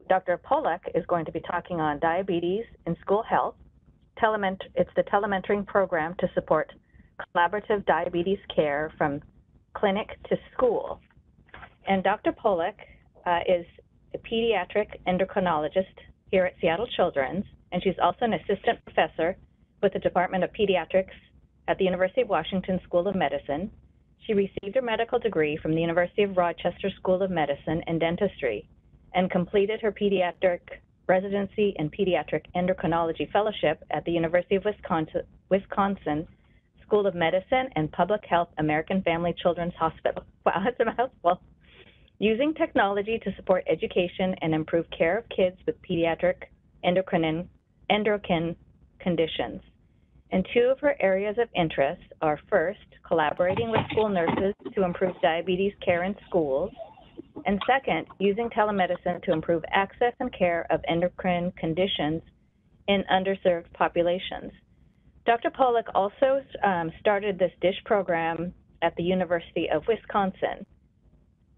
Dr. Pollock is going to be talking on diabetes in school health. It's the telementoring program to support collaborative diabetes care from clinic to school. And Dr. Pollock is a pediatric endocrinologist here at Seattle Children's, and she's also an assistant professor with the Department of Pediatrics at the University of Washington School of Medicine. She received her medical degree from the University of Rochester School of Medicine and Dentistry and completed her pediatric residency and pediatric endocrinology fellowship at the University of Wisconsin School of Medicine and Public Health American Family Children's Hospital. Wow, that's a mouthful. Using technology to support education and improve care of kids with pediatric endocrine conditions. And two of her areas of interest are, first, collaborating with school nurses to improve diabetes care in schools, and second, using telemedicine to improve access and care of endocrine conditions in underserved populations. Dr. Pollock also started this DiSH program at the University of Wisconsin.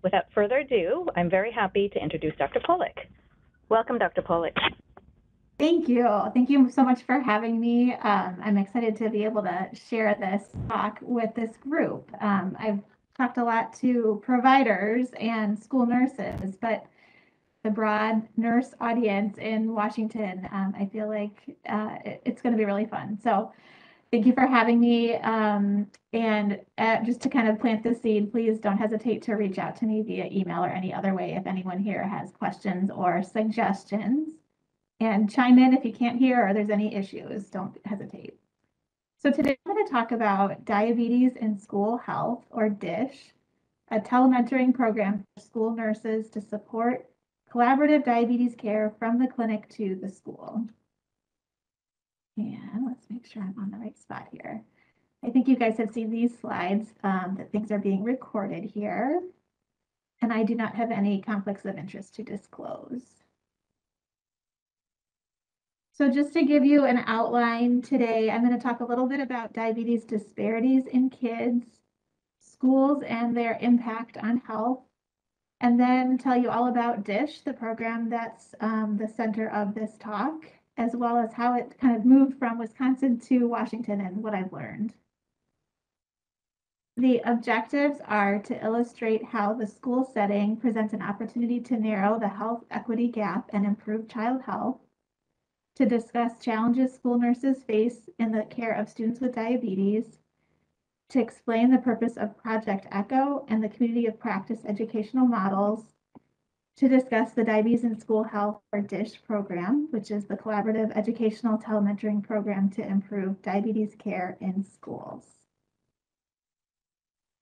Without further ado, I'm very happy to introduce Dr. Pollock. Welcome, Dr. Pollock. Thank you. Thank you so much for having me. I'm excited to be able to share this talk with this group. I've talked a lot to providers and school nurses, but the broad nurse audience in Washington, I feel like it's going to be really fun. So thank you for having me. And just to kind of plant the seed, please don't hesitate to reach out to me via email or any other way if anyone here has questions or suggestions. And chime in if you can't hear or there's any issues, don't hesitate. So today I'm going to talk about diabetes in school health, or DiSH, a telementoring program for school nurses to support collaborative diabetes care from the clinic to the school. And let's make sure I'm on the right spot here. I think you guys have seen these slides, that things are being recorded here. And I do not have any conflicts of interest to disclose. So just to give you an outline today, I'm going to talk a little bit about diabetes disparities in kids, schools, and their impact on health, and then tell you all about DiSH, the program that's the center of this talk, as well as how it kind of moved from Wisconsin to Washington and what I've learned. The objectives are to illustrate how the school setting presents an opportunity to narrow the health equity gap and improve child health, to discuss challenges school nurses face in the care of students with diabetes, to explain the purpose of Project ECHO and the community of practice educational models, to discuss the Diabetes in School Health, or DiSH program, which is the collaborative educational telementoring program to improve diabetes care in schools.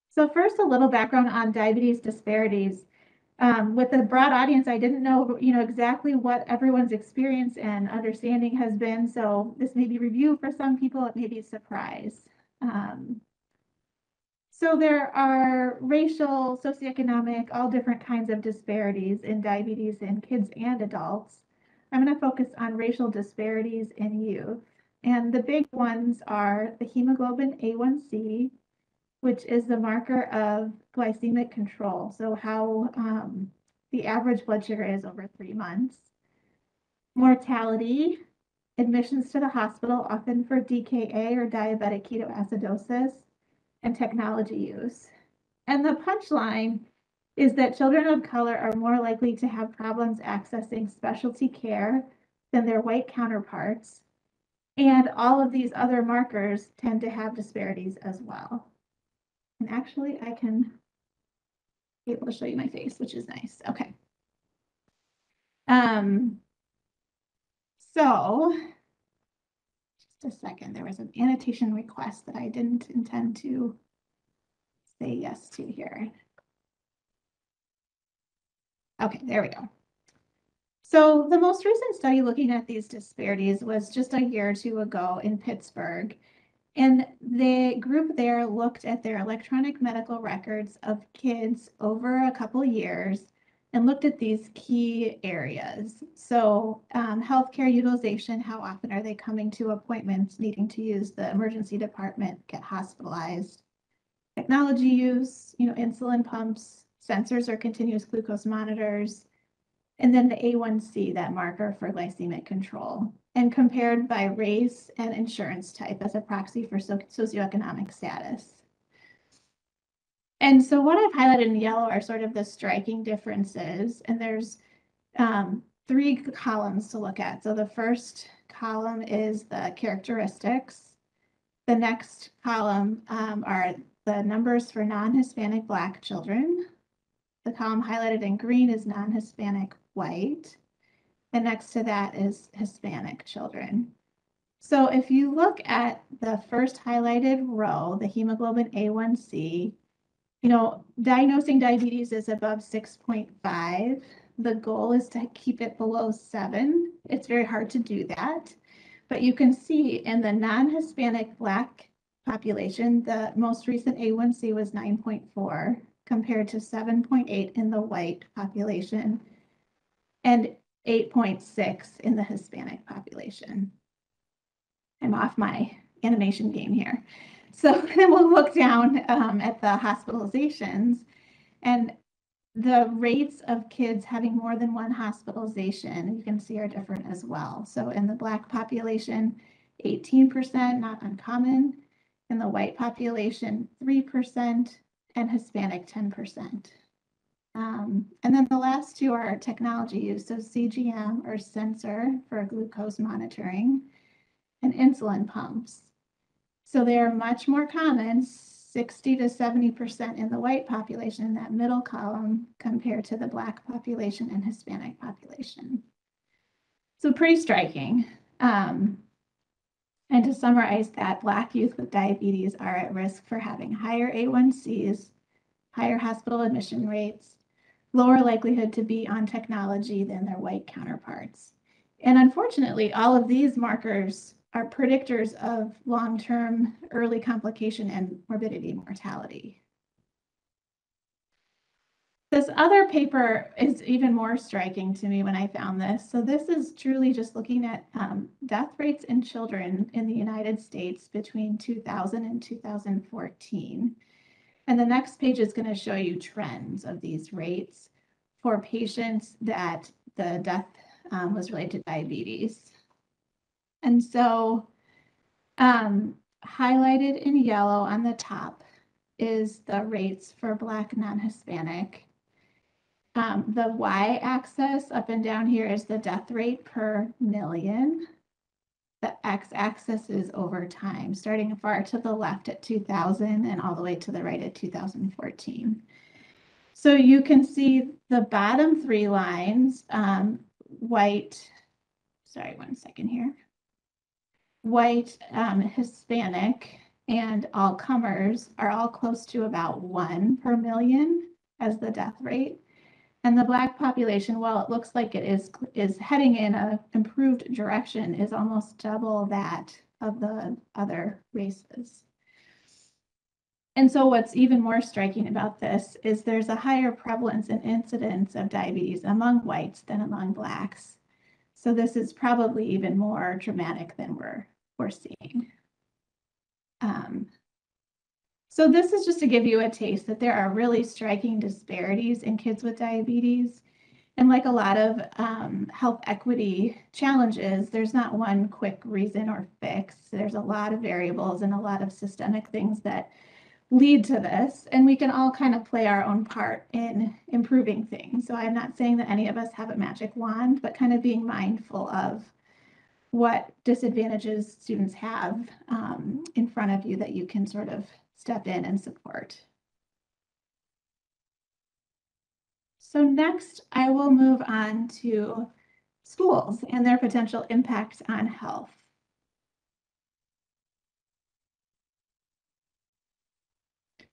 So first, a little background on diabetes disparities. With the broad audience, I didn't know, exactly what everyone's experience and understanding has been. So this may be review for some people, it may be a surprise. So there are racial, socioeconomic, all different kinds of disparities in diabetes in kids and adults. I'm going to focus on racial disparities in youth. And the big ones are the hemoglobin A1C, which is the marker of glycemic control. So how the average blood sugar is over 3 months. Mortality, admissions to the hospital, often for DKA or diabetic ketoacidosis, and technology use. And the punchline is that children of color are more likely to have problems accessing specialty care than their white counterparts. And all of these other markers tend to have disparities as well. And actually, I can be able to show you my face, which is nice. Okay. So just a second, there was an annotation request that I didn't intend to say yes to here. Okay, there we go. So the most recent study looking at these disparities was just a year or two ago in Pittsburgh. And the group there looked at their electronic medical records of kids over a couple years and looked at these key areas. So healthcare utilization, how often are they coming to appointments, needing to use the emergency department, get hospitalized? Technology use, insulin pumps, sensors or continuous glucose monitors, and then the A1C, that marker for glycemic control, and compared by race and insurance type as a proxy for socioeconomic status. And so what I've highlighted in yellow are sort of the striking differences, and there's 3 columns to look at. So the first column is the characteristics. The next column are the numbers for non-Hispanic Black children. The column highlighted in green is non-Hispanic white. And next to that is Hispanic children. So if you look at the first highlighted row, the hemoglobin A1C, diagnosing diabetes is above 6.5. The goal is to keep it below 7. It's very hard to do that. But you can see in the non-Hispanic Black population, the most recent A1C was 9.4 compared to 7.8 in the white population and 8.6 in the Hispanic population. I'm off my animation game here. So then we'll look down at the hospitalizations, and the rates of kids having more than one hospitalization, you can see, are different as well. So in the Black population, 18%, not uncommon. In the white population, 3%, and Hispanic, 10%. And then the last 2 are technology use, so CGM or sensor for glucose monitoring, and insulin pumps. So they are much more common, 60 to 70% in the white population in that middle column compared to the Black population and Hispanic population. So pretty striking. And to summarize that, Black youth with diabetes are at risk for having higher A1Cs, higher hospital admission rates, lower likelihood to be on technology than their white counterparts. And unfortunately, all of these markers are predictors of long-term early complication and morbidity mortality. This other paper is even more striking to me when I found this. So this is truly just looking at death rates in children in the United States between 2000 and 2014. And the next page is going to show you trends of these rates for patients that the death was related to diabetes. And so highlighted in yellow on the top is the rates for Black non-Hispanic. The y-axis up and down here is the death rate per million. The x-axis is over time, starting far to the left at 2000 and all the way to the right at 2014. So you can see the bottom 3 lines, white, sorry, one second here. White, Hispanic, and all comers are all close to about 1 per million as the death rate. And the Black population, while it looks like it is heading in an improved direction, is almost double that of the other races. And so what's even more striking about this is there's a higher prevalence and incidence of diabetes among whites than among Blacks. So this is probably even more dramatic than we're seeing. So this is just to give you a taste that there are really striking disparities in kids with diabetes. And like a lot of health equity challenges, there's not one quick reason or fix. There's a lot of variables and a lot of systemic things that lead to this. And we can all kind of play our own part in improving things. So I'm not saying that any of us have a magic wand, but kind of being mindful of what disadvantages students have in front of you that you can sort of step in and support. So next, I will move on to schools and their potential impact on health.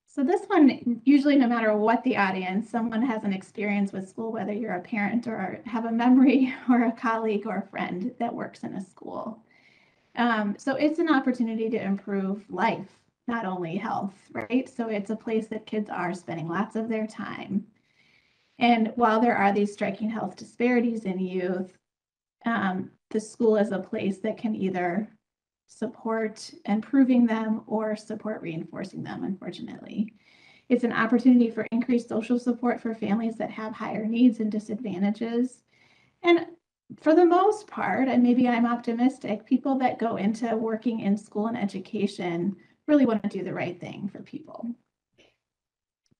So this one, usually no matter what the audience, someone has an experience with school, whether you're a parent or have a memory or a colleague or a friend that works in a school. So it's an opportunity to improve life, not only health, right? So it's a place that kids are spending lots of their time. And while there are these striking health disparities in youth, the school is a place that can either support improving them or support reinforcing them, unfortunately. It's an opportunity for increased social support for families that have higher needs and disadvantages. And for the most part, and maybe I'm optimistic, people that go into working in school and education really want to do the right thing for people.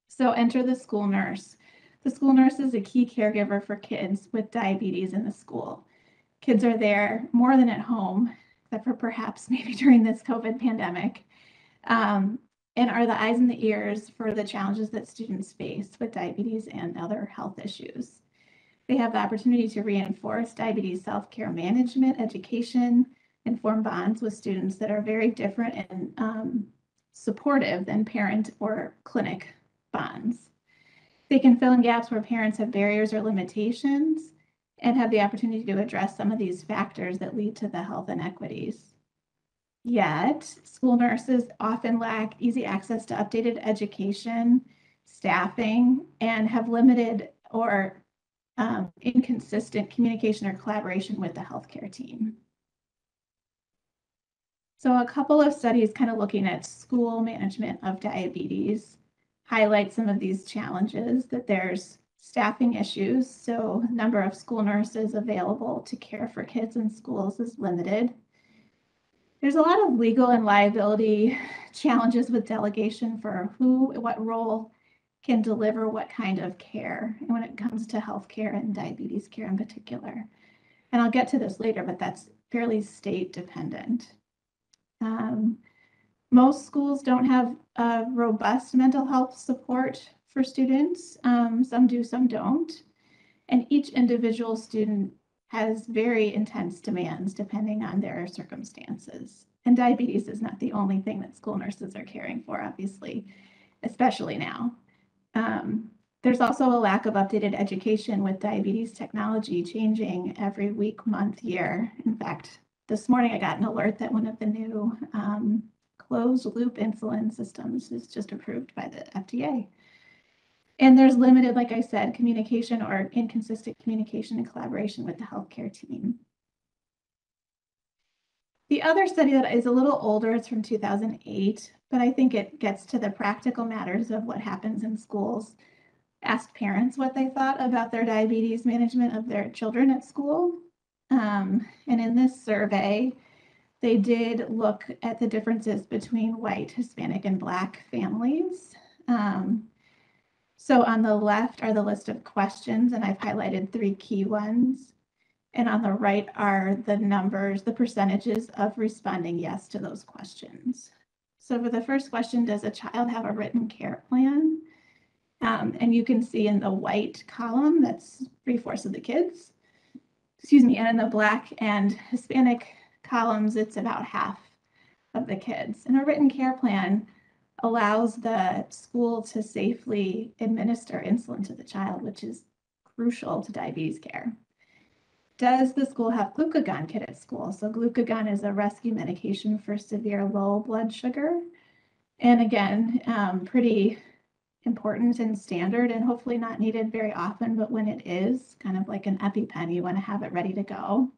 So enter the school nurse. The school nurse is a key caregiver for kids with diabetes in the school. Kids are there more than at home, except for perhaps maybe during this COVID pandemic, and are the eyes and the ears for the challenges that students face with diabetes and other health issues. They have the opportunity to reinforce diabetes self-care management, education, and form bonds with students that are very different and supportive than parent or clinic bonds. They can fill in gaps where parents have barriers or limitations and have the opportunity to address some of these factors that lead to the health inequities. Yet, school nurses often lack easy access to updated education, staffing, and have limited or inconsistent communication or collaboration with the healthcare team. So a couple of studies kind of looking at school management of diabetes highlight some of these challenges, that there's staffing issues. So number of school nurses available to care for kids in schools is limited. There's a lot of legal and liability challenges with delegation for what role can deliver what kind of care, and when it comes to healthcare and diabetes care in particular. And I'll get to this later, but that's fairly state dependent. Most schools don't have robust mental health support for students. Some do, some don't. And each individual student has very intense demands depending on their circumstances. And diabetes is not the only thing that school nurses are caring for, obviously, especially now. There's also a lack of updated education with diabetes technology changing every week, month, year. In fact, this morning I got an alert that one of the new closed loop insulin systems is just approved by the FDA. And there's limited, like I said, communication or inconsistent communication and collaboration with the healthcare team. The other study that is a little older, it's from 2008, but I think it gets to the practical matters of what happens in schools. Asked parents what they thought about their diabetes management of their children at school. And in this survey, they did look at the differences between white, Hispanic, and Black families. So on the left are the list of questions, and I've highlighted 3 key ones. And on the right are the numbers, the percentages of responding yes to those questions. So for the first question, does a child have a written care plan? And you can see in the white column, that's 3/4 of the kids. Excuse me, and in the Black and Hispanic columns, it's about half of the kids. And a written care plan allows the school to safely administer insulin to the child, which is crucial to diabetes care. Does the school have glucagon kit at school? So glucagon is a rescue medication for severe low blood sugar. And again, pretty important and standard, and hopefully not needed very often, but when it is, kind of like an EpiPen, you want to have it ready to go.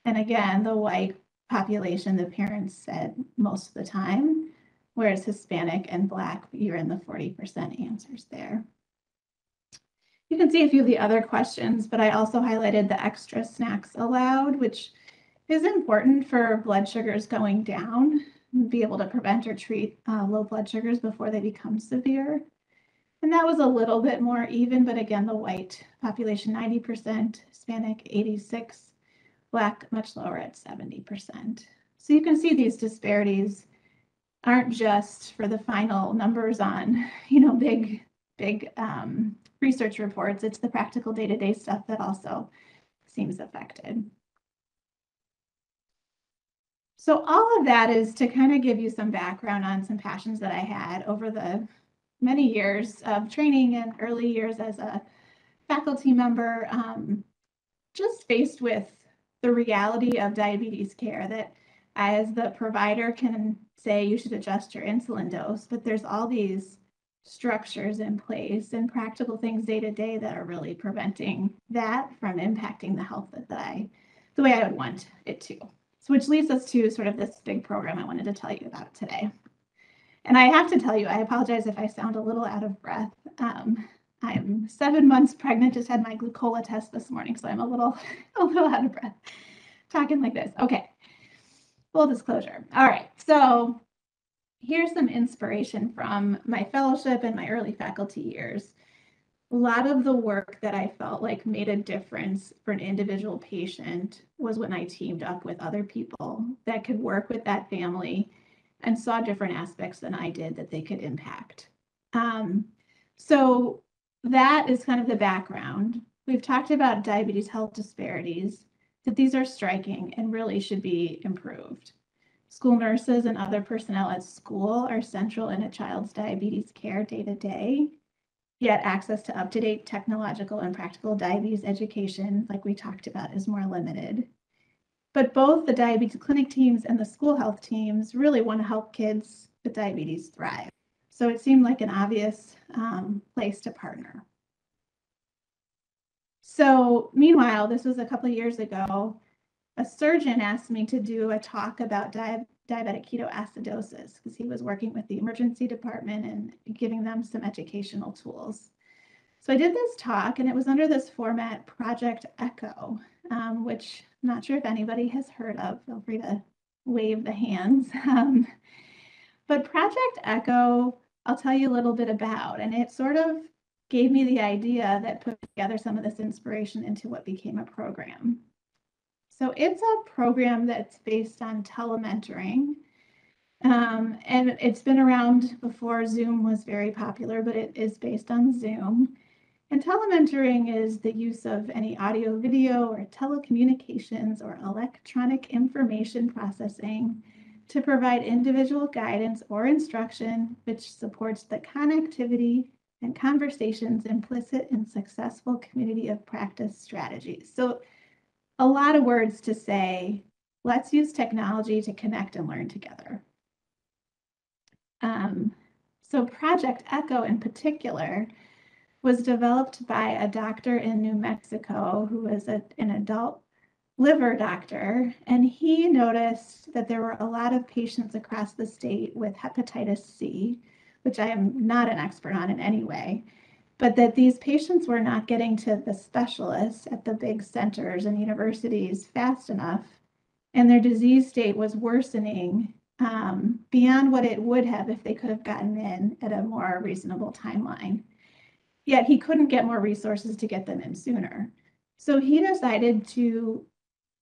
And again, the white population, the parents said most of the time, whereas Hispanic and Black, you're in the 40% answers there. You can see a few of the other questions, but I also highlighted the extra snacks allowed, which is important for blood sugars going down, and be able to prevent or treat low blood sugars before they become severe. And that was a little bit more even, but again, the white population, 90%, Hispanic, 86%, Black, much lower at 70%. So you can see these disparities aren't just for the final numbers on, big research reports. It's the practical day-to-day stuff that also seems affected. So all of that is to kind of give you some background on some passions that I had over the many years of training and early years as a faculty member, just faced with the reality of diabetes care, that as the provider can say you should adjust your insulin dose, but there's all these structures in place and practical things day to day that are really preventing that from impacting the health the way I would want it to. So which leads us to sort of this big program I wanted to tell you about today. And I have to tell you, I apologize if I sound a little out of breath. I'm 7 months pregnant, just had my glucola test this morning, so I'm a little out of breath talking like this. Okay, full disclosure. All right, so here's some inspiration from my fellowship and my early faculty years. A lot of the work that I felt like made a difference for an individual patient was when I teamed up with other people that could work with that family and saw different aspects than I did that they could impact. So that is kind of the background. We've talked about diabetes health disparities, that these are striking and really should be improved. School nurses and other personnel at school are central in a child's diabetes care day to day. Yet access to up-to-date technological and practical diabetes education, like we talked about, is more limited. But both the diabetes clinic teams and the school health teams really want to help kids with diabetes thrive. So it seemed like an obvious place to partner. So meanwhile, this was a couple of years ago, a surgeon asked me to do a talk about diabetic ketoacidosis because he was working with the emergency department and giving them some educational tools. So I did this talk, and it was under this format, Project Echo, which I'm not sure if anybody has heard of. Feel free to wave the hands. But Project Echo, I'll tell you a little bit about, and it sort of gave me the idea that put together some of this inspiration into what became a program. So it's a program that's based on telementoring. And it's been around before Zoom was very popular, but it is based on Zoom. And telementoring is the use of any audio, video, or telecommunications or electronic information processing to provide individual guidance or instruction, which supports the connectivity and conversations implicit in successful community of practice strategies. So a lot of words to say, let's use technology to connect and learn together. So Project Echo in particular was developed by a doctor in New Mexico who was an adult liver doctor, and he noticed that there were a lot of patients across the state with hepatitis C, which I am not an expert on in any way, but that these patients were not getting to the specialists at the big centers and universities fast enough, and their disease state was worsening beyond what it would have if they could have gotten in at a more reasonable timeline. Yet he couldn't get more resources to get them in sooner. So he decided to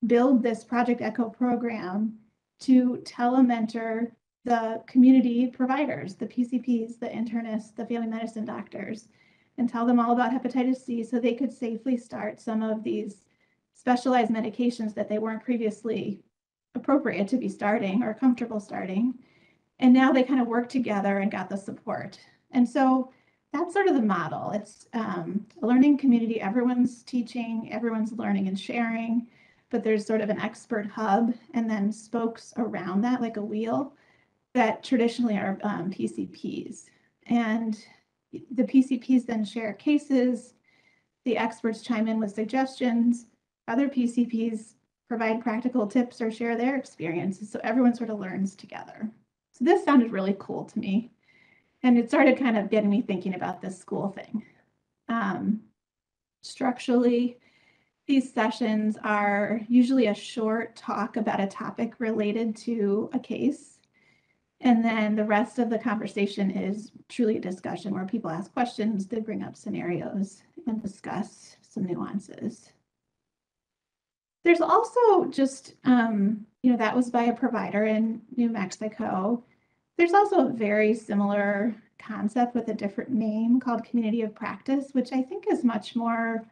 build this Project Echo program to telementor the community providers, the PCPs, the internists, the family medicine doctors, and tell them all about hepatitis C so they could safely start some of these specialized medications that they weren't previously appropriate to be starting or comfortable starting. And now they kind of work together and got the support. And so that's sort of the model. It's a learning community. Everyone's teaching, everyone's learning and sharing, but there's sort of an expert hub and then spokes around that like a wheel that traditionally are PCPs. And the PCPs then share cases. The experts chime in with suggestions. Other PCPs provide practical tips or share their experiences. So everyone sort of learns together. So this sounded really cool to me. And it started kind of getting me thinking about this school thing. Structurally, these sessions are usually a short talk about a topic related to a case. And then the rest of the conversation is truly a discussion where people ask questions, they bring up scenarios and discuss some nuances. There's also just, that was by a provider in New Mexico. There's also a very similar concept with a different name called community of practice, which I think is much more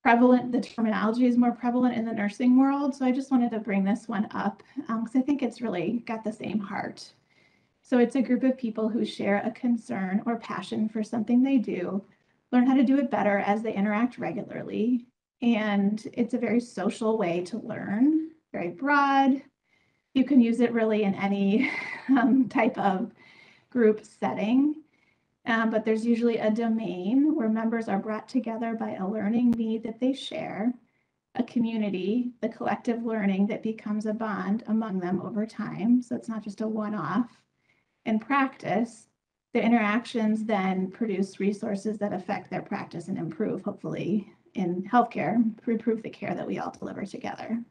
prevalent. The terminology is more prevalent in the nursing world. So I just wanted to bring this one up because I think it's really got the same heart. So it's a group of people who share a concern or passion for something they do, learn how to do it better as they interact regularly. And it's a very social way to learn, very broad. You can use it really in any type of group setting, but there's usually a domain where members are brought together by a learning need that they share, a community, the collective learning that becomes a bond among them over time. So it's not just a one-off. And practice, the interactions then produce resources that affect their practice and improve, hopefully, in healthcare, improve the care that we all deliver together.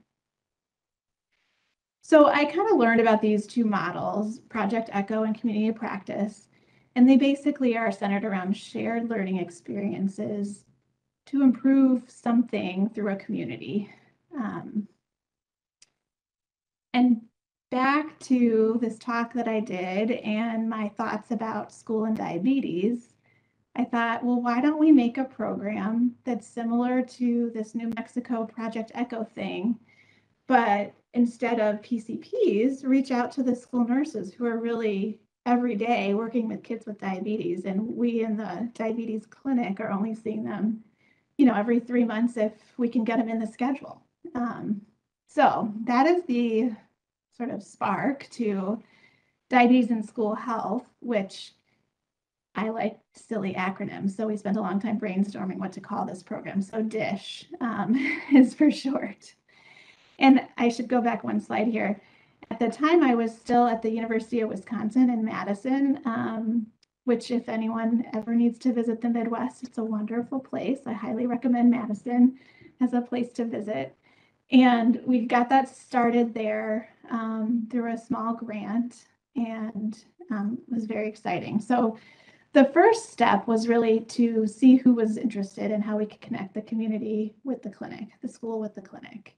So I kind of learned about these two models, Project Echo and Community Practice, and they basically are centered around shared learning experiences to improve something through a community. And back to this talk that I did and my thoughts about school and diabetes, I thought, well, why don't we make a program that's similar to this New Mexico Project Echo thing, but instead of PCPs, reach out to the school nurses who are really every day working with kids with diabetes. And we in the diabetes clinic are only seeing them, every 3 months if we can get them in the schedule. So that is the sort of spark to diabetes in school health, which I like silly acronyms. So we spent a long time brainstorming what to call this program. So DiSH is for short. And I should go back one slide here. At the time, I was still at the University of Wisconsin in Madison, which if anyone ever needs to visit the Midwest, it's a wonderful place. I highly recommend Madison as a place to visit. And we got that started there through a small grant, and it was very exciting. So the first step was really to see who was interested and how we could connect the community with the clinic, the school with the clinic.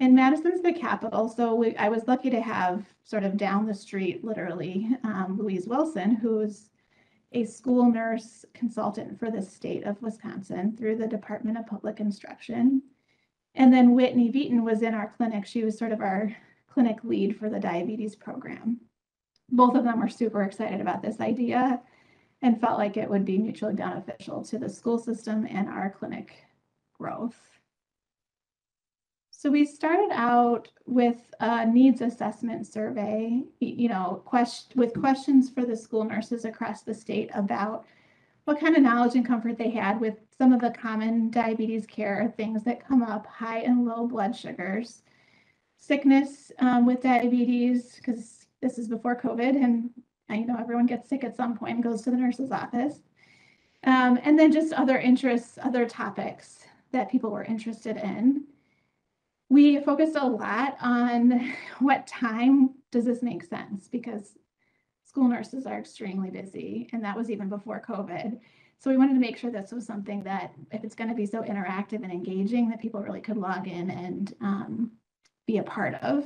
And Madison's the capital, so I was lucky to have sort of down the street, literally, Louise Wilson, who's a school nurse consultant for the state of Wisconsin through the Department of Public Instruction. And then Whitney Beaton was in our clinic. She was sort of our clinic lead for the diabetes program. Both of them were super excited about this idea and felt like it would be mutually beneficial to the school system and our clinic growth. So we started out with a needs assessment survey, with questions for the school nurses across the state about what kind of knowledge and comfort they had with some of the common diabetes care things that come up, high and low blood sugars, sickness with diabetes, because this is before COVID, and everyone gets sick at some point and goes to the nurse's office. And then just other interests, other topics that people were interested in. We focused a lot on what time does this make sense, because school nurses are extremely busy, and that was even before COVID. So we wanted to make sure this was something that, if it's going to be so interactive and engaging, that people really could log in and be a part of.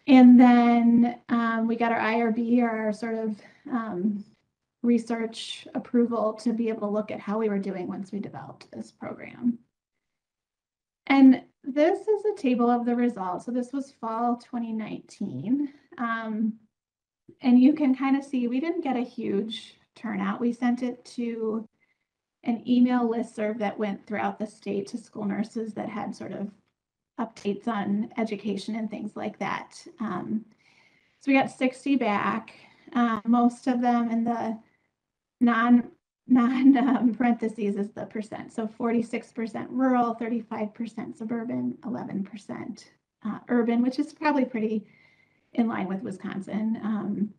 And then we got our IRB, our sort of research approval to be able to look at how we were doing once we developed this program. And this is a table of the results. So this was fall 2019. And you can kind of see we didn't get a huge turnout. We sent it to an email listserv that went throughout the state to school nurses that had sort of updates on education and things like that. So we got 60 back, most of them in the non parentheses is the percent. So 46% rural, 35% suburban, 11% urban, which is probably pretty in line with Wisconsin.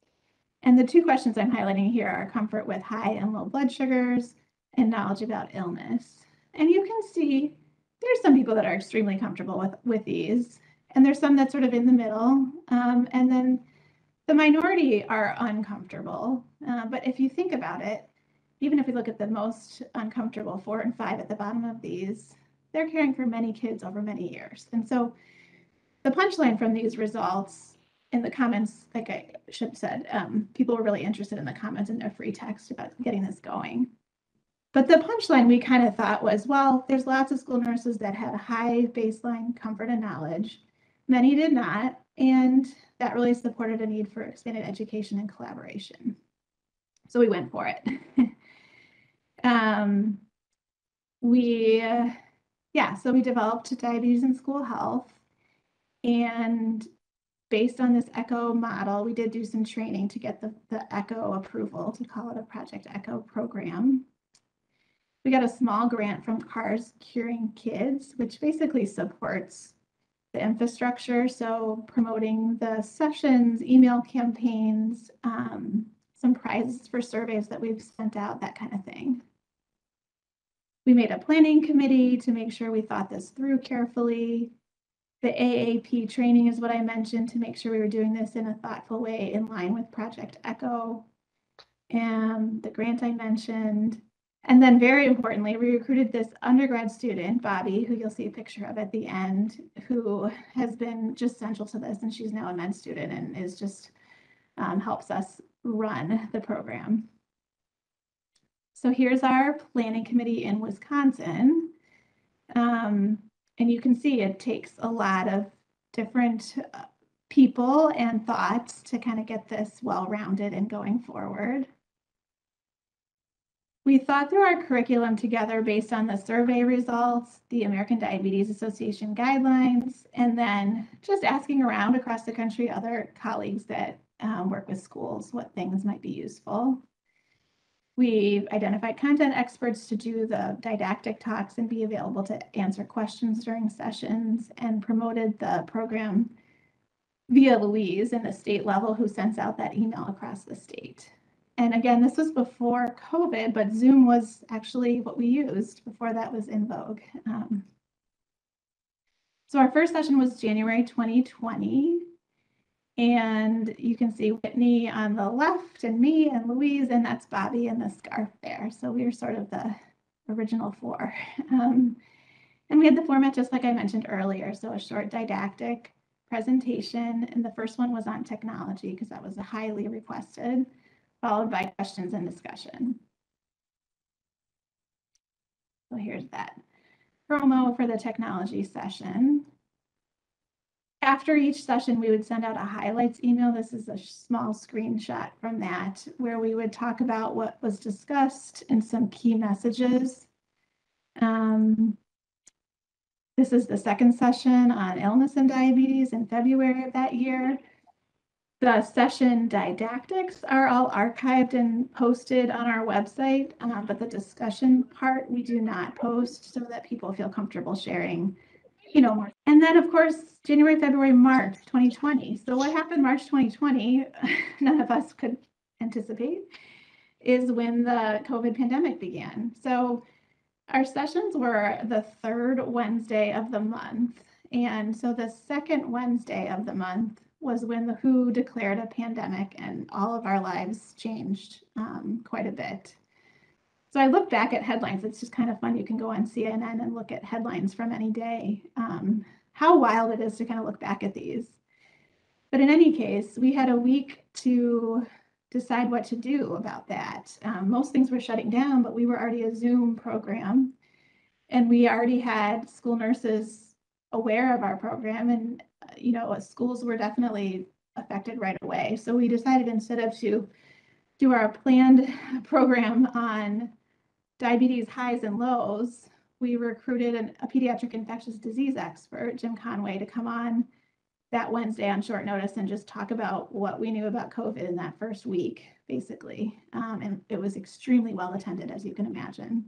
And the two questions I'm highlighting here are comfort with high and low blood sugars and knowledge about illness. And you can see there's some people that are extremely comfortable with these, and there's some that's sort of in the middle. And then the minority are uncomfortable. But if you think about it, even if we look at the most uncomfortable, 4 and 5 at the bottom of these, they're caring for many kids over many years. And so the punchline from these results in the comments, like I should have said, people were really interested in the comments in their free text about getting this going. But the punchline we kind of thought was, well, there's lots of school nurses that had high baseline comfort and knowledge. Many did not, and that really supported a need for expanded education and collaboration. So we went for it. So we developed diabetes in school health, and based on this ECHO model, we did do some training to get the ECHO approval to call it a Project ECHO program. We got a small grant from CARS Curing Kids, which basically supports the infrastructure. So promoting the sessions, email campaigns, some prizes for surveys that we've sent out, that kind of thing. We made a planning committee to make sure we thought this through carefully. The AAP training is what I mentioned, to make sure we were doing this in a thoughtful way in line with Project ECHO. And the grant I mentioned. And then very importantly, we recruited this undergrad student, Bobby, who you'll see a picture of at the end, who has been just central to this. And she's now a med student and is just helps us run the program. So here's our planning committee in Wisconsin. And you can see it takes a lot of different people and thoughts to kind of get this well-rounded and going forward. We thought through our curriculum together based on the survey results, the American Diabetes Association guidelines, and then just asking around across the country, other colleagues that work with schools, what things might be useful. We've identified content experts to do the didactic talks and be available to answer questions during sessions, and promoted the program via Louise in the state level, who sends out that email across the state. And again, this was before COVID, but Zoom was actually what we used before that was in vogue. So our first session was January 2020. And you can see Whitney on the left and me and Louise, and that's Bobby in the scarf there. So we were sort of the original four. And we had the format just like I mentioned earlier. So a short didactic presentation. And the first one was on technology because that was highly requested, followed by questions and discussion. So here's that promo for the technology session. After each session, we would send out a highlights email. This is a small screenshot from that, where we would talk about what was discussed and some key messages. This is the second session on illness and diabetes in February of that year. The session didactics are all archived and posted on our website, but the discussion part we do not post so that people feel comfortable sharing, more. And then, of course, January, February, March 2020. So what happened March 2020, none of us could anticipate, is when the COVID pandemic began. So our sessions were the third Wednesday of the month. And so the second Wednesday of the month was when the WHO declared a pandemic, and all of our lives changed quite a bit. So I look back at headlines. It's just kind of fun. You can go on CNN and look at headlines from any day. How wild it is to kind of look back at these. But in any case, we had a week to decide what to do about that. Most things were shutting down, but we were already a Zoom program, and we already had school nurses aware of our program, and schools were definitely affected right away. So we decided, instead of to do our planned program on diabetes highs and lows, we recruited a pediatric infectious disease expert, Jim Conway, to come on that Wednesday on short notice and just talk about what we knew about COVID in that first week, basically. And it was extremely well attended, as you can imagine.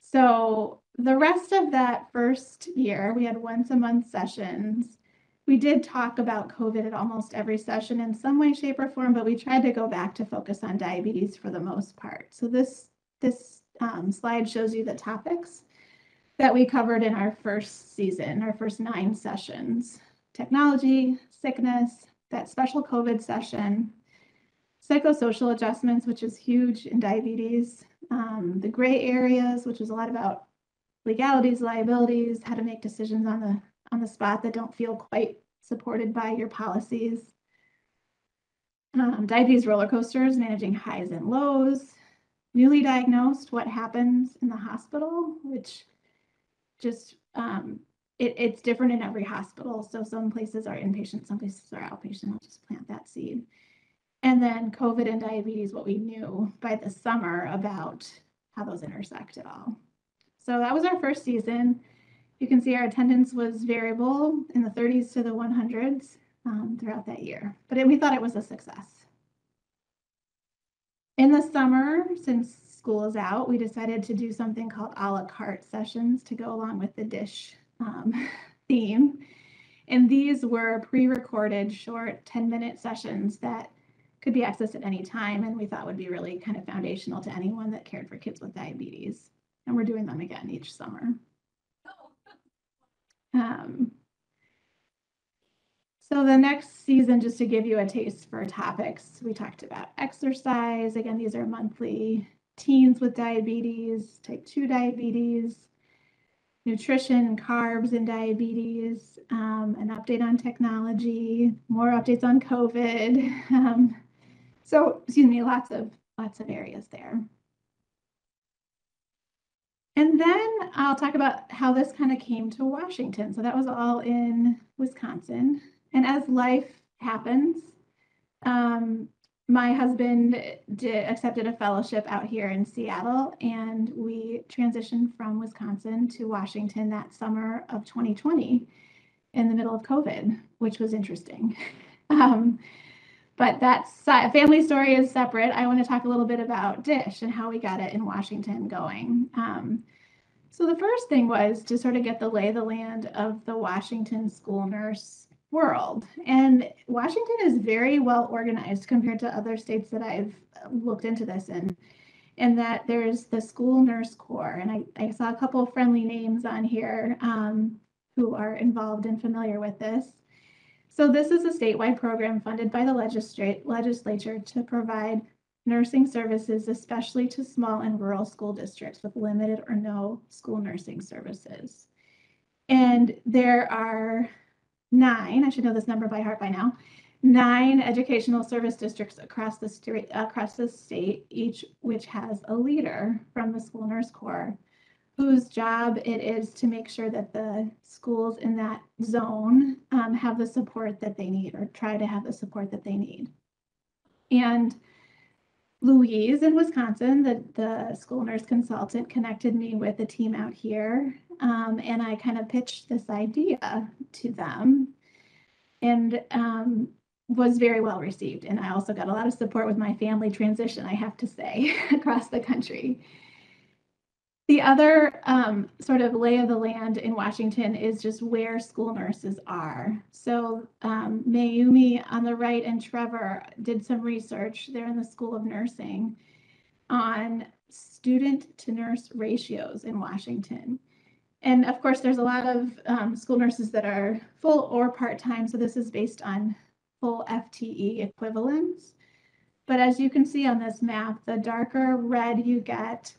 So the rest of that first year, we had once a month sessions. We did talk about COVID at almost every session in some way, shape, or form, but we tried to go back to focus on diabetes for the most part. So this slide shows you the topics that we covered in our first season, our first 9 sessions: technology, sickness, that special COVID session, psychosocial adjustments, which is huge in diabetes, the gray areas, which is a lot about legalities, liabilities, how to make decisions on the spot that don't feel quite supported by your policies, diabetes roller coasters, managing highs and lows, newly diagnosed, what happens in the hospital, which just it's different in every hospital. So some places are inpatient, some places are outpatient. I'll just plant that seed. And then COVID and diabetes, what we knew by the summer about how those intersect at all. So that was our first season. You can see our attendance was variable in the 30s to the 100s throughout that year, but we thought it was a success. In the summer, since school is out, we decided to do something called a la carte sessions to go along with the DiSH theme. And these were pre-recorded short 10-minute sessions that could be accessed at any time, and we thought would be really kind of foundational to anyone that cared for kids with diabetes. And we're doing them again each summer. So the next season, just to give you a taste for topics, we talked about exercise. Again, these are monthly: teens with diabetes, type 2 diabetes, nutrition, carbs and diabetes, an update on technology, more updates on COVID. So, excuse me, lots of areas there. And then I'll talk about how this kind of came to Washington. So that was all in Wisconsin. And as life happens, my husband accepted a fellowship out here in Seattle, and we transitioned from Wisconsin to Washington that summer of 2020 in the middle of COVID, which was interesting. But that family story is separate. I want to talk a little bit about DiSH and how we got it in Washington going. So the first thing was to sort of get the lay of the land of the Washington school nurse world. And Washington is very well organized compared to other states that I've looked into this in, and that there's the school nurse corps. And I saw a couple of friendly names on here who are involved and familiar with this. So this is a statewide program funded by the legislature to provide nursing services, especially to small and rural school districts with limited or no school nursing services. And there are 9, I should know this number by heart by now, 9 educational service districts across the state, each which has a leader from the school nurse corps, whose job it is to make sure that the schools in that zone have the support that they need, or try to have the support that they need. And Louise in Wisconsin, the school nurse consultant, connected me with the team out here, and I kind of pitched this idea to them, and was very well received. And I also got a lot of support with my family transition, I have to say, across the country. The other sort of lay of the land in Washington is just where school nurses are. So Mayumi on the right and Trevor did some research there in the School of Nursing on student to nurse ratios in Washington. And of course, there's a lot of school nurses that are full or part-time. So this is based on full FTE equivalents. But as you can see on this map, the darker red you get,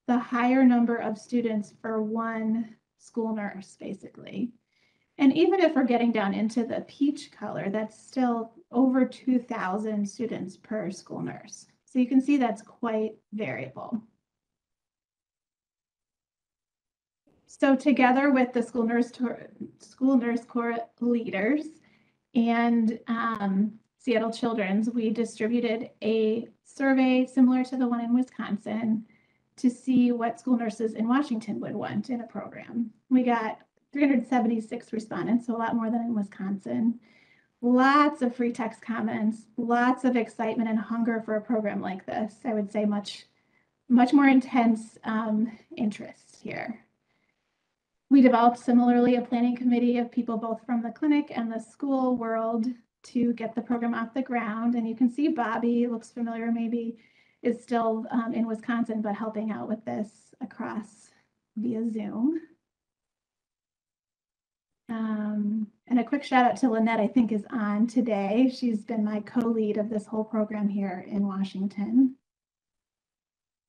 the higher number of students for one school nurse, basically. And even if we're getting down into the peach color, that's still over 2,000 students per school nurse. So you can see that's quite variable. So together with the school nurse corps leaders and Seattle Children's, we distributed a survey similar to the one in Wisconsin to see what school nurses in Washington would want in a program. We got 376 respondents, so a lot more than in Wisconsin. Lots of free text comments, lots of excitement and hunger for a program like this. I would say much more intense interest here. We developed similarly a planning committee of people both from the clinic and the school world to get the program off the ground. And you can see Bobby, looks familiar maybe, is still in Wisconsin, but helping out with this across via Zoom. And a quick shout out to Lynette, I think is on today. She's been my co-lead of this whole program here in Washington.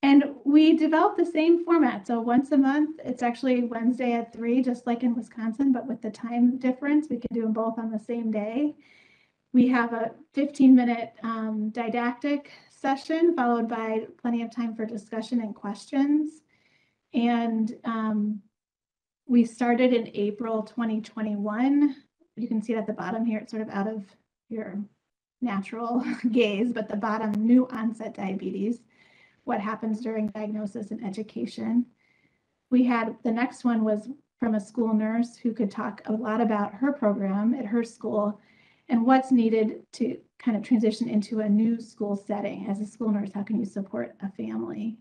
And we developed the same format. So once a month, it's actually Wednesday at 3, just like in Wisconsin, but with the time difference, we can do them both on the same day. We have a 15-minute didactic session followed by plenty of time for discussion and questions. And we started in April 2021. You can see it at the bottom here, it's sort of out of your natural gaze, but the bottom, new onset diabetes, what happens during diagnosis and education. We had, the next one was from a school nurse who could talk a lot about her program at her school and what's needed to kind of transition into a new school setting. As a school nurse, how can you support a family?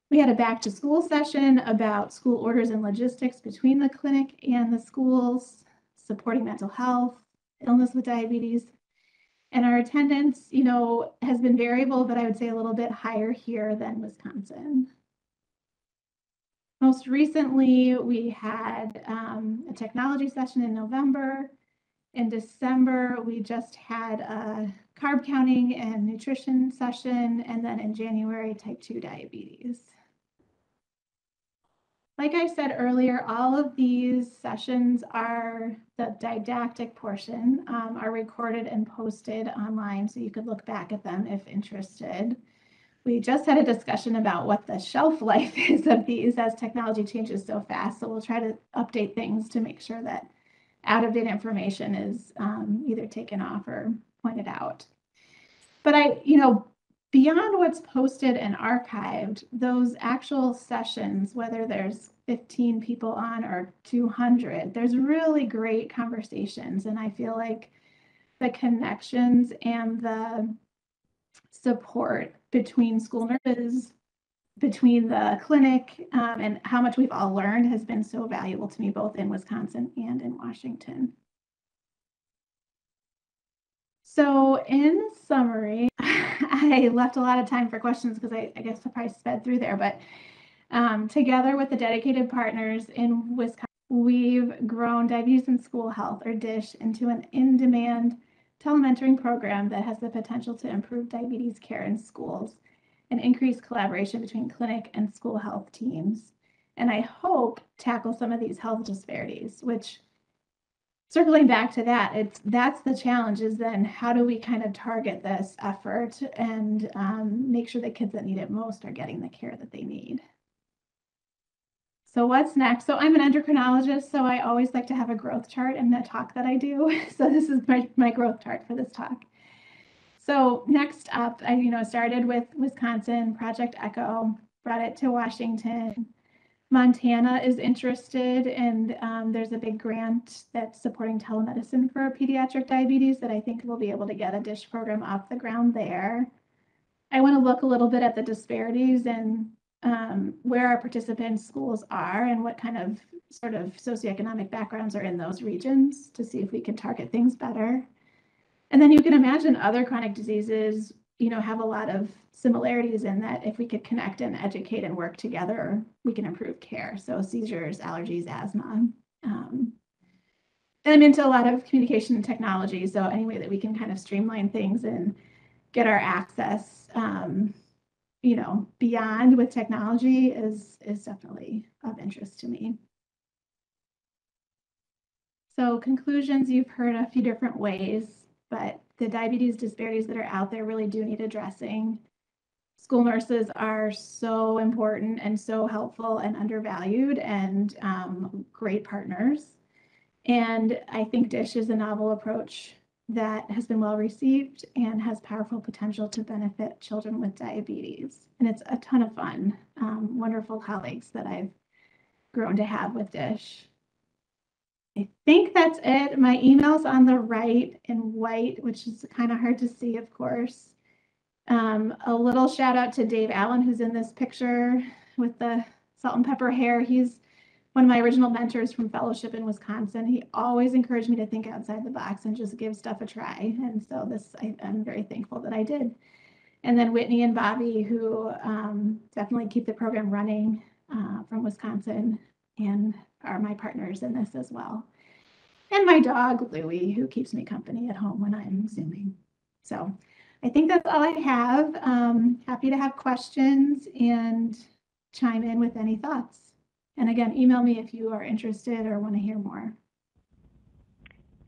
We had a back to school session about school orders and logistics between the clinic and the schools, supporting mental health, illness with diabetes. And our attendance, has been variable, but I would say a little bit higher here than Wisconsin. Most recently, we had a technology session in November. In December, we just had a carb counting and nutrition session, and then in January, type 2 diabetes. Like I said earlier, all of these sessions are the didactic portion, are recorded and posted online, so you could look back at them if interested. We just had a discussion about what the shelf life is of these as technology changes so fast, so we'll try to update things to make sure that out-of-date information is either taken off or pointed out. But beyond what's posted and archived, those actual sessions, whether there's 15 people on or 200, there's really great conversations. And I feel like the connections and the support between school nurses, between the clinic, and how much we've all learned has been so valuable to me, both in Wisconsin and in Washington. So in summary, I left a lot of time for questions because I guess I probably sped through there, but together with the dedicated partners in Wisconsin, we've grown Diabetes in School Health, or DiSH, into an in-demand telementoring program that has the potential to improve diabetes care in schools and increase collaboration between clinic and school health teams. And I hope tackle some of these health disparities, which, circling back to that, that's the challenge, is then how do we kind of target this effort and make sure the kids that need it most are getting the care that they need. So what's next? So I'm an endocrinologist, so I always like to have a growth chart in the talk that I do. So this is my growth chart for this talk. So next up, I started with Wisconsin, Project Echo, brought it to Washington. Montana is interested, and there's a big grant that's supporting telemedicine for pediatric diabetes that I think we'll be able to get a DiSH program off the ground there. I want to look a little bit at the disparities and where our participant schools are and what kind of sort of socioeconomic backgrounds are in those regions to see if we can target things better. And then you can imagine other chronic diseases, have a lot of similarities in that if we could connect and educate and work together, we can improve care. So seizures, allergies, asthma. And I'm into a lot of communication and technology. So any way that we can kind of streamline things and get our access, beyond with technology is definitely of interest to me. So conclusions, you've heard a few different ways, but the diabetes disparities that are out there really do need addressing. School nurses are so important and so helpful and undervalued and great partners. And I think DiSH is a novel approach that has been well received and has powerful potential to benefit children with diabetes. And it's a ton of fun. Wonderful colleagues that I've grown to have with DiSH. I think that's it. My email's on the right in white, which is kind of hard to see, of course. A little shout out to Dave Allen, who's in this picture with the salt and pepper hair. He's one of my original mentors from fellowship in Wisconsin. He always encouraged me to think outside the box and just give stuff a try. And so I'm very thankful that I did. And then Whitney and Bobby, who definitely keep the program running from Wisconsin and are my partners in this as well. And my dog, Louie, who keeps me company at home when I'm Zooming. So I think that's all I have. Happy to have questions and chime in with any thoughts. And again, email me if you are interested or want to hear more.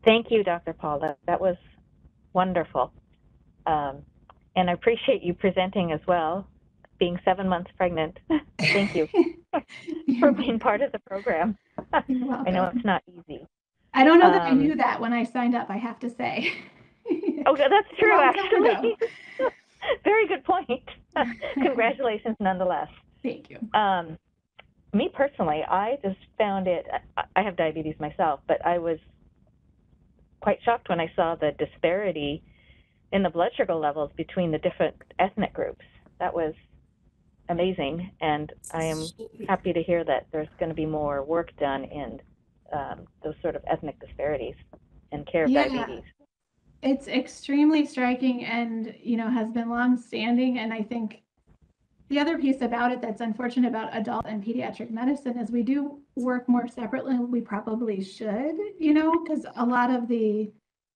Thank you, Dr. Paul. That was wonderful. And I appreciate you presenting as well, being 7 months pregnant. Thank you for being part of the program. I know it's not easy. I don't know that I knew that when I signed up, I have to say. Oh, that's true, actually. Very good point. Congratulations, nonetheless. Thank you. Me personally, I just found it, I have diabetes myself, but I was quite shocked when I saw the disparity in the blood sugar levels between the different ethnic groups. That was amazing, and I am happy to hear that there's going to be more work done in those sort of ethnic disparities and care of diabetes. It's extremely striking and, has been long standing. And I think the other piece about it that's unfortunate about adult and pediatric medicine is we do work more separately than we probably should, because a lot of the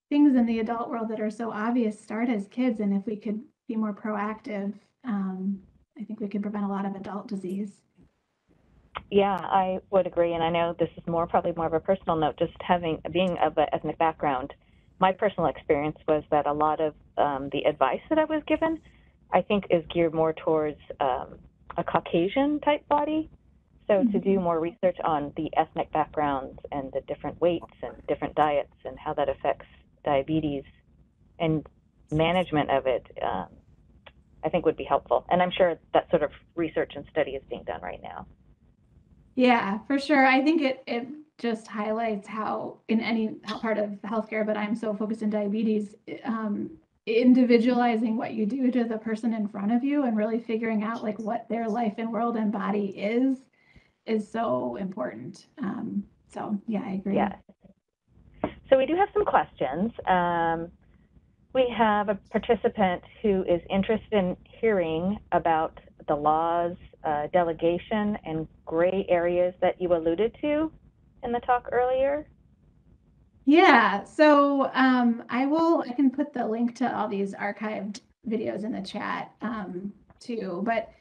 things in the adult world that are so obvious start as kids. And if we could be more proactive, I think we could prevent a lot of adult disease. Yeah, I would agree. And I know this is probably more of a personal note, just being of an ethnic background. My personal experience was that a lot of the advice that I was given, I think, is geared more towards a Caucasian type body. So to do more research on the ethnic backgrounds and the different weights and different diets and how that affects diabetes and management of it, I think would be helpful. And I'm sure that sort of research and study is being done right now. Yeah, for sure. I think it just highlights how how part of healthcare, but I'm so focused in diabetes, individualizing what you do to the person in front of you and really figuring out like what their life and world and body is so important. So yeah, I agree. Yeah. So we do have some questions. We have a participant who is interested in hearing about the laws, delegation, and gray areas that you alluded to in the talk earlier. Yeah, so I can put the link to all these archived videos in the chat too, but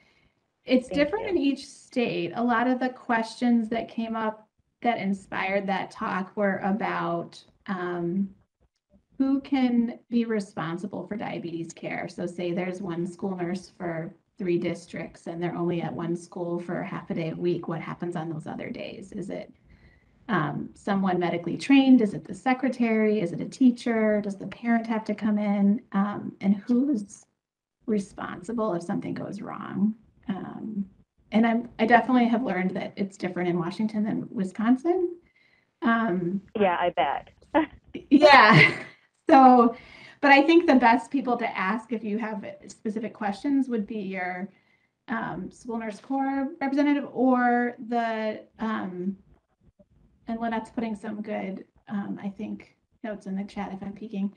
it's different in each state. A lot of the questions that came up that inspired that talk were about who can be responsible for diabetes care. So say there's one school nurse for 3 districts and they're only at one school for half a day a week. What happens on those other days? Is it someone medically trained? Is it the secretary? Is it a teacher? Does the parent have to come in? And who's responsible if something goes wrong? And I definitely have learned that it's different in Washington than Wisconsin. Yeah, I bet. Yeah. So, but I think the best people to ask if you have specific questions would be your school nurse corps representative or and Lynette's putting some good, I think, notes in the chat if I'm peeking.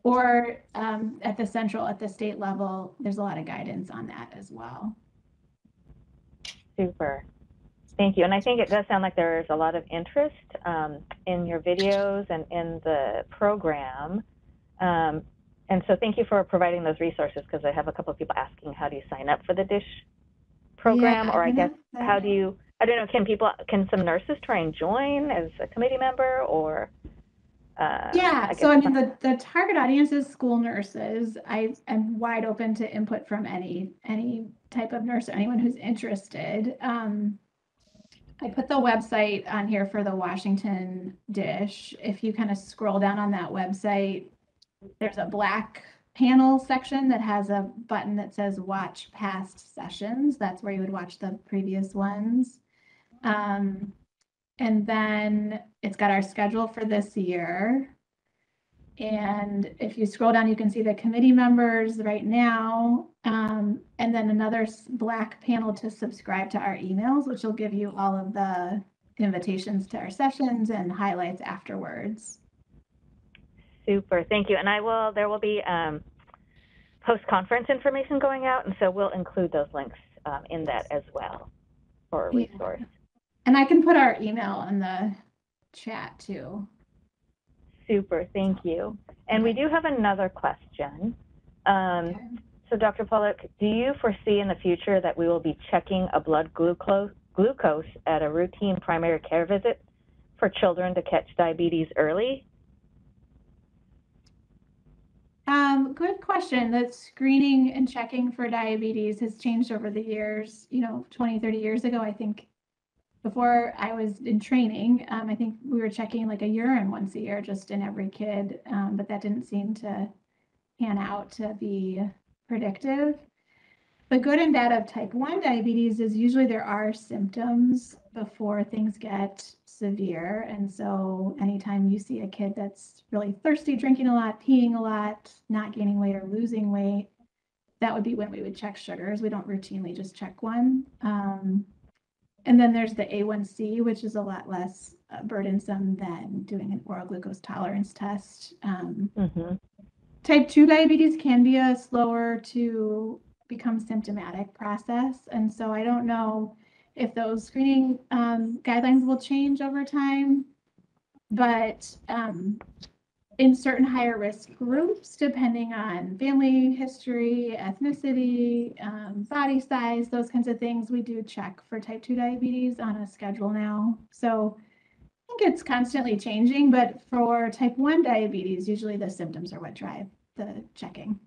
Or at the state level, there's a lot of guidance on that as well. Super. Thank you. And I think it does sound like there's a lot of interest in your videos and in the program. And so thank you for providing those resources, because I have a couple of people asking, how do you sign up for the DiSH program? Or I guess, how do you, I don't know, can some nurses try and join as a committee member, or? Yeah, so I mean, the target audience is school nurses. I am wide open to input from any type of nurse, anyone who's interested. I put the website on here for the Washington DiSH. If you kind of scroll down on that website, there's a black panel section that has a button that says watch past sessions. That's where you would watch the previous ones. And then it's got our schedule for this year. And if you scroll down, you can see the committee members right now. And then another black panel to subscribe to our emails, which will give you all of the invitations to our sessions and highlights afterwards. Super, thank you. And there will be post-conference information going out, and so we'll include those links in that as well for a resource. Yeah. And I can put our email in the chat too. Super, thank you. And we do have another question. So Dr. Pollock, do you foresee in the future that we will be checking a blood glucose at a routine primary care visit for children to catch diabetes early? Good question. The screening and checking for diabetes has changed over the years. 20, 30 years ago, I think before I was in training, I think we were checking like a urine once a year just in every kid, but that didn't seem to pan out to be predictive. The good and bad of type 1 diabetes is usually there are symptoms before things get severe. And so anytime you see a kid that's really thirsty, drinking a lot, peeing a lot, not gaining weight or losing weight, that would be when we would check sugars. We don't routinely just check one. And then there's the A1C, which is a lot less burdensome than doing an oral glucose tolerance test. Type 2 diabetes can be a slower to become symptomatic process. And so I don't know if those screening guidelines will change over time, but in certain higher risk groups, depending on family history, ethnicity, body size, those kinds of things, we do check for type 2 diabetes on a schedule now. So I think it's constantly changing, but for type 1 diabetes, usually the symptoms are what drive the checking.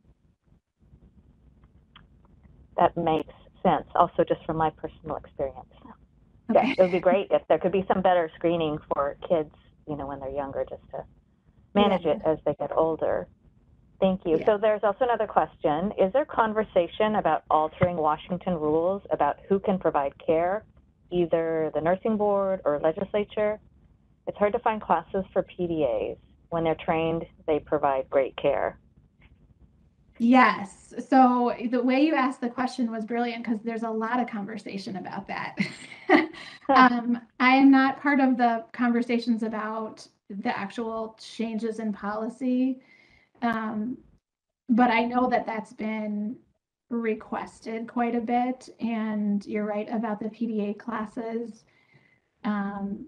That makes sense, also just from my personal experience. Okay. Yeah, it would be great if there could be some better screening for kids, when they're younger, just to manage it as they get older. Thank you. So there's also another question. Is there conversation about altering Washington rules about who can provide care, either the nursing board or legislature? It's hard to find classes for PDAs. When they're trained, they provide great care. Yes. So the way you asked the question was brilliant because there's a lot of conversation about that. I am not part of the conversations about the actual changes in policy, but I know that that's been requested quite a bit. And you're right about the PDA classes. I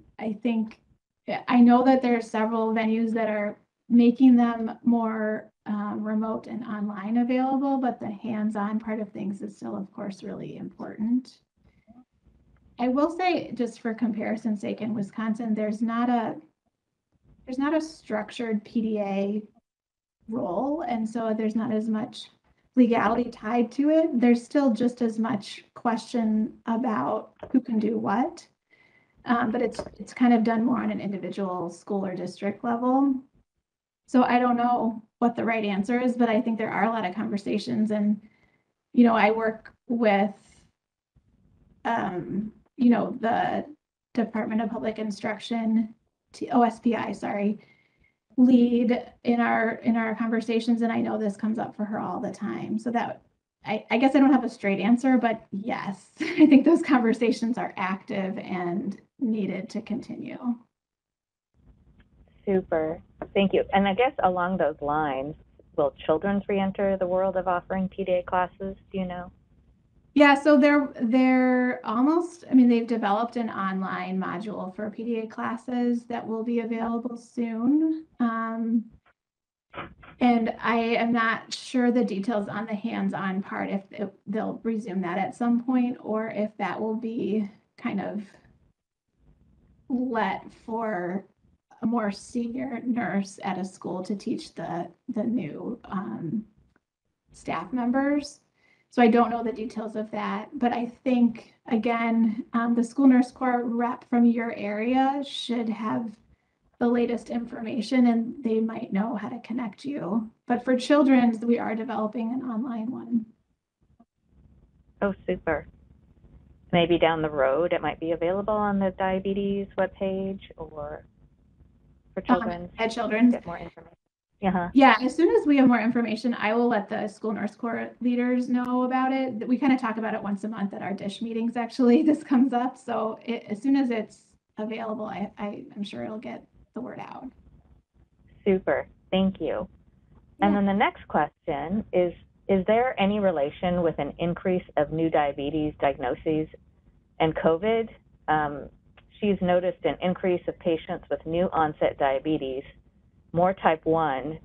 know that there are several venues that are making them more remote and online available, but the hands-on part of things is still, of course, really important. I will say, just for comparison's sake, in Wisconsin, there's not a structured PDA role, and so there's not as much legality tied to it. There's still just as much question about who can do what. But it's kind of done more on an individual school or district level. So I don't know what the right answer is, but I think there are a lot of conversations. And, I work with, the Department of Public Instruction, OSPI, sorry, lead in our conversations. And I know this comes up for her all the time. So that I guess I don't have a straight answer, but yes, I think those conversations are active and needed to continue. Super. Thank you. And I guess along those lines, will Children's re-enter the world of offering PDA classes? Do you know? Yeah, so they're almost, they've developed an online module for PDA classes that will be available soon. And I am not sure the details on the hands-on part, if they'll resume that at some point, or if that will be kind of let for a more senior nurse at a school to teach the new staff members. So I don't know the details of that, but I think, again, the school nurse corps rep from your area should have the latest information and they might know how to connect you. But for children's, we are developing an online one. Oh, super. Maybe down the road, it might be available on the diabetes webpage or for children's. At children's. Get more information. Uh-huh. Yeah, as soon as we have more information, I will let the school nurse corps leaders know about it. We kind of talk about it once a month at our DiSH meetings, actually. This comes up. So as soon as it's available, I'm sure it'll get the word out. Super. Thank you. Yeah. And then the next question is there any relation with an increase of new diabetes diagnoses and COVID? She's noticed an increase of patients with new onset diabetes, more type 1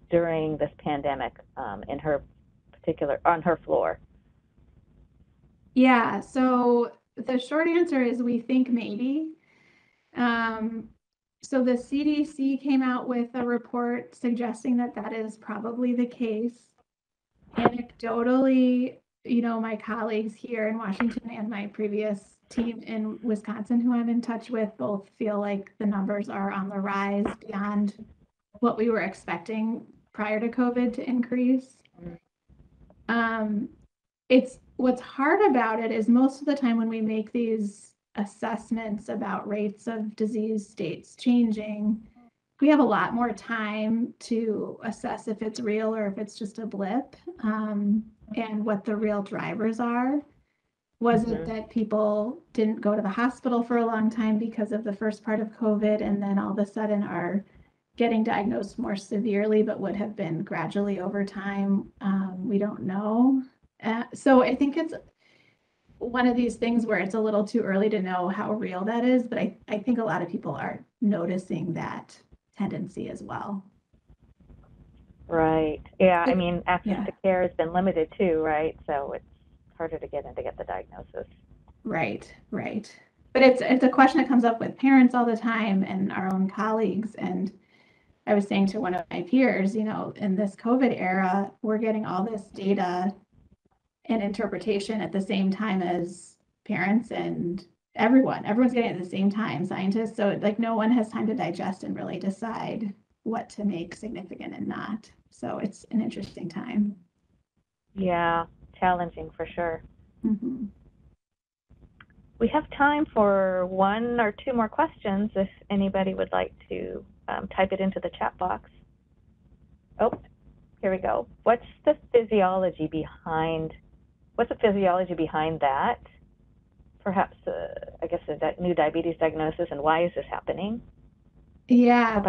during this pandemic on her floor. Yeah, so the short answer is we think maybe. So the CDC came out with a report suggesting that is probably the case. Anecdotally, my colleagues here in Washington and my previous team in Wisconsin who I'm in touch with both feel like the numbers are on the rise beyond what we were expecting prior to COVID to increase. It's what's hard about it is most of the time when we make these assessments about rates of disease states changing, we have a lot more time to assess if it's real or if it's just a blip, and what the real drivers are. Was it that people didn't go to the hospital for a long time because of the first part of COVID and then all of a sudden are getting diagnosed more severely, but would have been gradually over time. We don't know. So I think it's one of these things where it's a little too early to know how real that is, but I think a lot of people are noticing that tendency as well. Right. Yeah. I mean, access Yeah. to care has been limited too, right? So it's harder to get in to get the diagnosis. Right, right. But it's a question that comes up with parents all the time and our own colleagues. And I was saying to one of my peers, you know, in this COVID era, we're getting all this data and interpretation at the same time as parents and everyone's getting it at the same time, scientists. So like no one has time to digest and really decide what to make significant and not. So it's an interesting time. Yeah, challenging for sure. Mm-hmm. We have time for one or two more questions if anybody would like to type it into the chat box. Oh, here we go. What's the physiology behind that? Perhaps, I guess, a new diabetes diagnosis, and why is this happening? Yeah,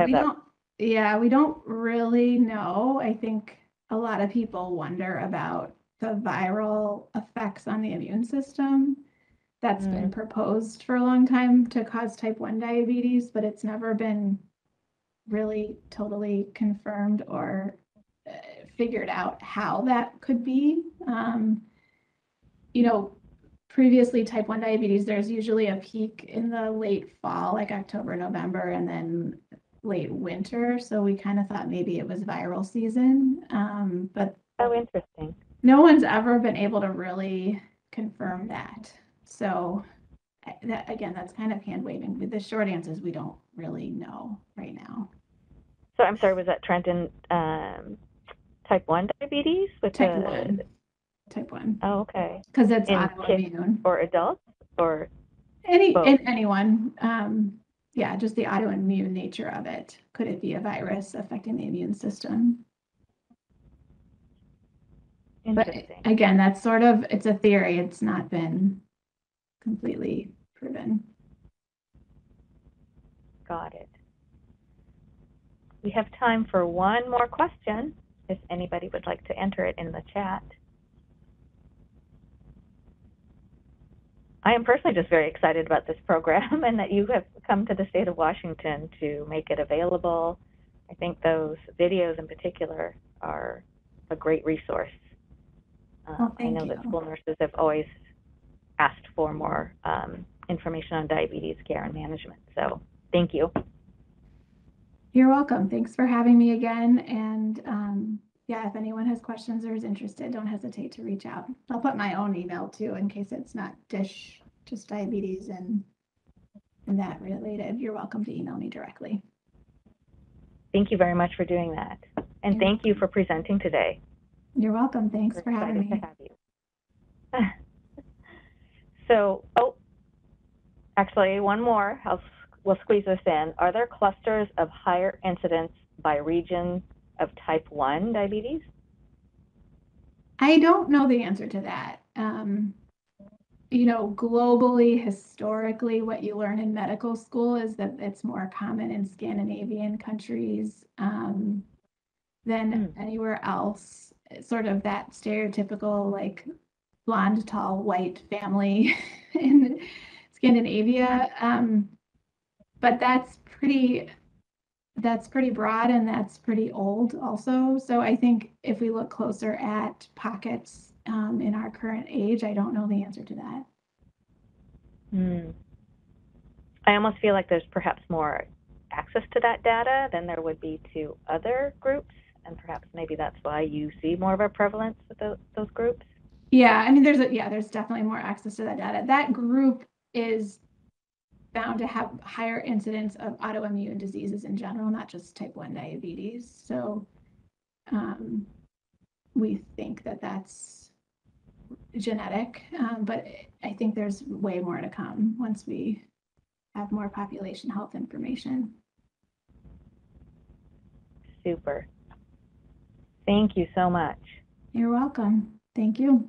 we don't really know. I think a lot of people wonder about the viral effects on the immune system. That's been proposed for a long time to cause type 1 diabetes, but it's never been really totally confirmed or figured out how that could be. You know, previously type 1 diabetes, there's usually a peak in the late fall, like October, November, and then late winter. So we kind of thought maybe it was viral season. But Oh, interesting. no one's ever been able to really confirm that. So that, again, that's kind of hand waving. But the short answer is we don't really know right now. So I'm sorry, was that trend in type 1 diabetes? With Type 1. Type 1. Oh, okay. Because it's In autoimmune. Kids or adults or anyone. Yeah, just the autoimmune nature of it. Could it be a virus affecting the immune system? Interesting. But again, that's sort of, it's a theory. It's not been completely proven. Got it. We have time for one more question, if anybody would like to enter it in the chat. I am personally just very excited about this program and that you have come to the state of Washington to make it available. I think those videos in particular are a great resource. I know that school nurses have always asked for more information on diabetes care and management. So thank you. You're welcome. Thanks for having me again. And yeah, if anyone has questions or is interested, don't hesitate to reach out. I'll put my own email too, in case it's not DiSH, just diabetes and that related. You're welcome to email me directly. Thank you very much for doing that. And thank you for presenting today. You're welcome. Thanks for having me. To have you. So, actually, one more. We'll squeeze this in. Are there clusters of higher incidence by region of type 1 diabetes? I don't know the answer to that. You know, globally, historically, what you learn in medical school is that it's more common in Scandinavian countries than anywhere else. It's sort of that stereotypical, like, blonde, tall, white family in Scandinavia. But that's pretty broad and that's pretty old also. So I think if we look closer at pockets in our current age, I don't know the answer to that. I almost feel like there's perhaps more access to that data than there would be to other groups, and perhaps maybe that's why you see more of a prevalence with those groups. Yeah, I mean, there's definitely more access to that data. That group is found to have higher incidence of autoimmune diseases in general, not just type 1 diabetes. So we think that that's genetic, but I think there's way more to come once we have more population health information. Super. Thank you so much. You're welcome. Thank you.